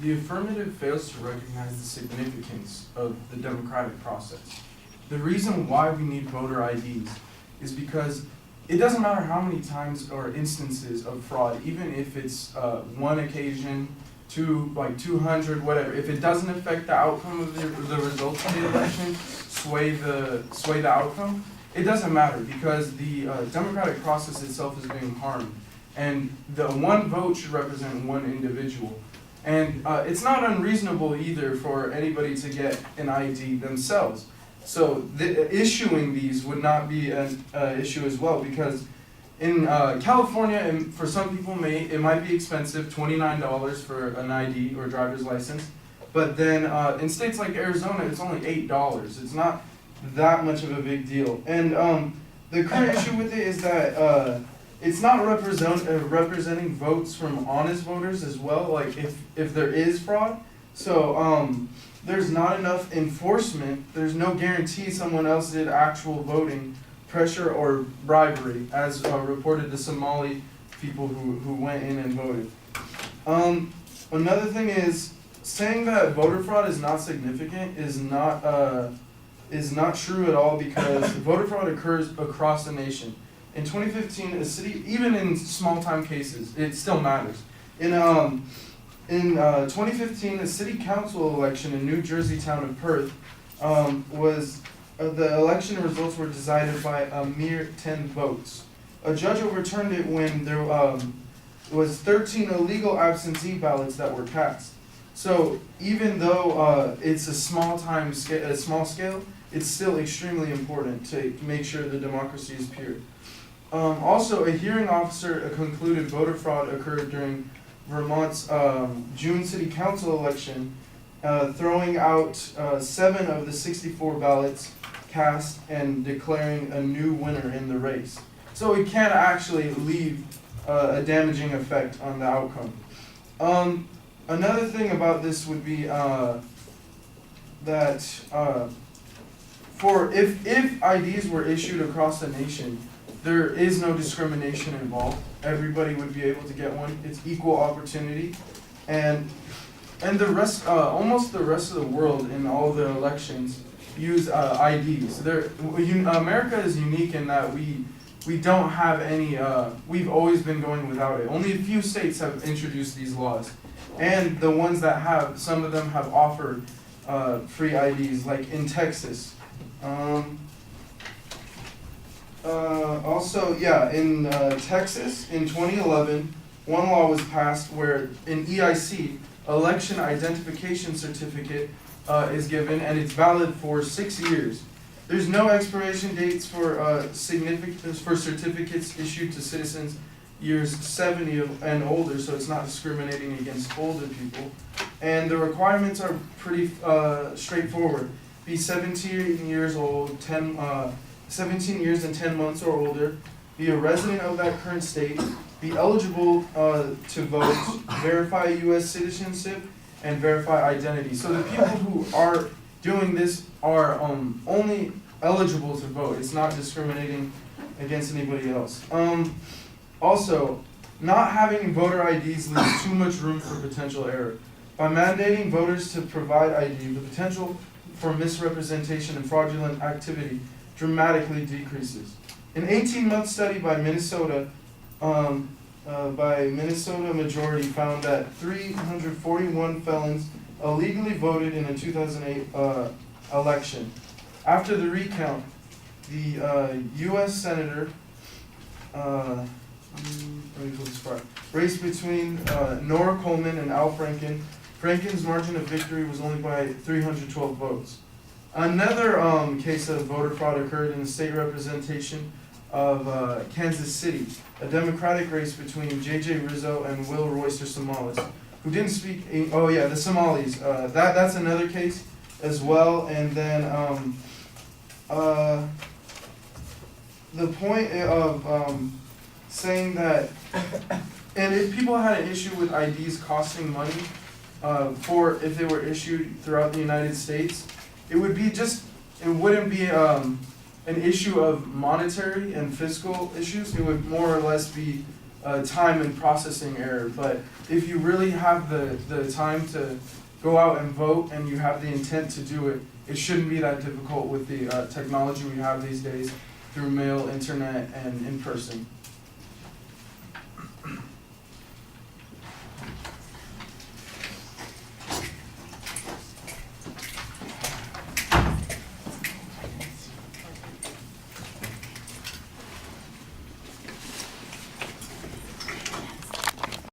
The affirmative fails to recognize the significance of the democratic process. The reason why we need voter IDs is because it doesn't matter how many times or instances of fraud, even if it's one occasion, like 200, whatever. If it doesn't affect the outcome of the results of the election, sway the outcome, it doesn't matter because the democratic process itself is being harmed. And the one vote should represent one individual. And it's not unreasonable either for anybody to get an ID themselves. So issuing these would not be an issue as well, because in California, and for some people it might be expensive, $29 for an ID or driver's license. But then in states like Arizona, it's only $8. It's not that much of a big deal. And the current issue with it is that it's not representing votes from honest voters as well, like if there is fraud. So there's not enough enforcement. There's no guarantee someone else did actual voting, pressure or bribery, as reported the Somali people who went in and voted. Another thing is, saying that voter fraud is not significant is not true at all, because voter fraud occurs across the nation. In 2015, a city, even in small-time cases, it still matters. In 2015, a city council election in New Jersey town of Perth the election results were decided by a mere 10 votes. A judge overturned it when there was 13 illegal absentee ballots that were cast. So even though it's a small scale, it's still extremely important to make sure the democracy is pure. Also, a hearing officer concluded voter fraud occurred during Vermont's June City Council election, throwing out 7 of the 64 ballots cast and declaring a new winner in the race. So it can actually leave a damaging effect on the outcome. Another thing about this would be that if IDs were issued across the nation, there is no discrimination involved. Everybody would be able to get one. It's equal opportunity, and the rest, almost the rest of the world in all the elections use IDs. America is unique in that we don't have any. We've always been going without it. Only a few states have introduced these laws, and the ones that have, some of them have offered free IDs, like in Texas. In Texas, in 2011, one law was passed where an EIC, election identification certificate, is given, and it's valid for 6 years. There's no expiration dates for certificates issued to citizens years 70 and older, so it's not discriminating against older people. And the requirements are pretty straightforward. Be 17 years old, 17 years and 10 months or older, be a resident of that current state, be eligible to vote, verify U.S. citizenship, and verify identity. So the people who are doing this are only eligible to vote. It's not discriminating against anybody else. Also, not having voter IDs leaves too much room for potential error. By mandating voters to provide ID, the potential for misrepresentation and fraudulent activity dramatically decreases. An 18-month study by Minnesota majority found that 341 felons illegally voted in a 2008 election. After the recount, the U.S. Senator race between Nora Coleman and Al Franken. Franken's margin of victory was only by 312 votes. Another case of voter fraud occurred in the state representation of Kansas City, a Democratic race between J.J. Rizzo and Will Royster Somalis, who didn't speak. The Somalis. That's another case as well. And then the point of saying that, and if people had an issue with IDs costing money if they were issued throughout the United States, it wouldn't be an issue of monetary and fiscal issues. It would more or less be time and processing error. But if you really have the time to go out and vote and you have the intent to do it, it shouldn't be that difficult with the technology we have these days through mail, internet, and in person.